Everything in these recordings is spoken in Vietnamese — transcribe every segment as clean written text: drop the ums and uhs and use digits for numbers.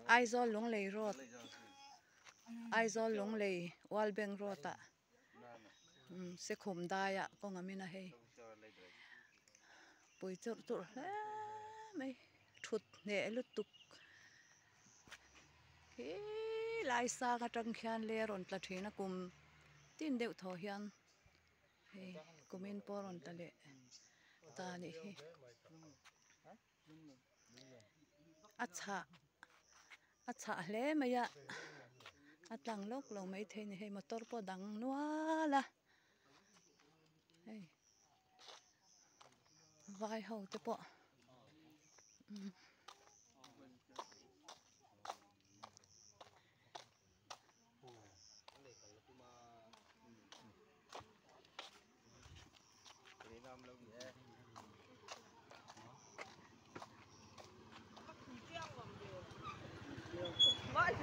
Aizol Long Lei Road Aizol Long Lei Walbeng Road ta se khom daya ko ngamina hei pui chur chur mai thut ne lutuk he lai sa ka tang khian le ron tla thina kum tin deuh tho hian he kumin poron tale ta ni hi acha hle maya atlang lok lo mai thein he motor po dang nuala hey vai ho te po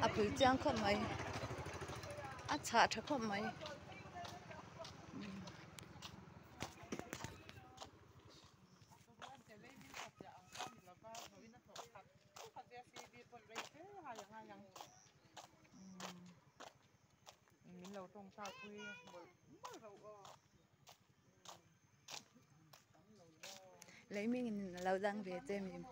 à phơi giang khom mày à chả thắc khom mày mình lâu trong sao quy lấy mình lâu đang về xem mình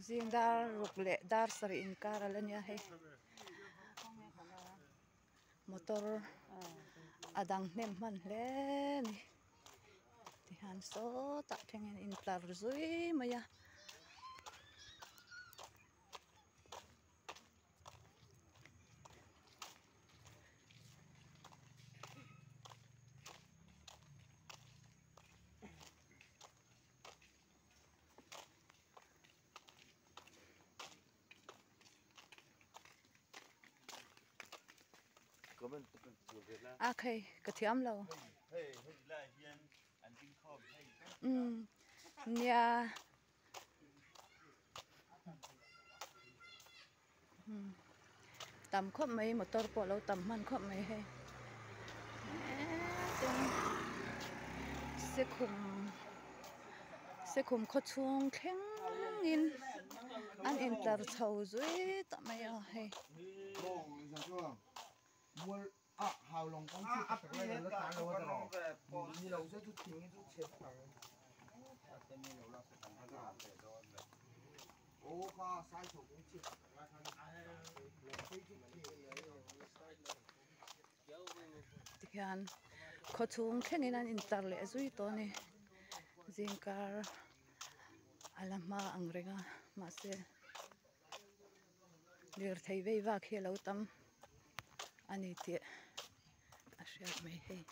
riêng dar rục lệ dar sari in car là nha hay motor adang nem man lên thì han số tạ theng in tar zui maya à khay cái thiam lâu nha tầm khóc mấy motor po lâu tầm man khóc mấy hay sẽ khum khó chuông khen in anh in tar chầu dưới tạm mày à hay hào lòng con chip cái này nó tàn lâu rồi đi lâu sẽ chút tiếng chút chết ô kha sai số cũng chip thì anh khó chuông khen in anh in tar lệ dưới to này riêng car alama ang renga mà sẽlir thấy về và khi lâu tâm anh ấy tiệt à sẽ mấy hay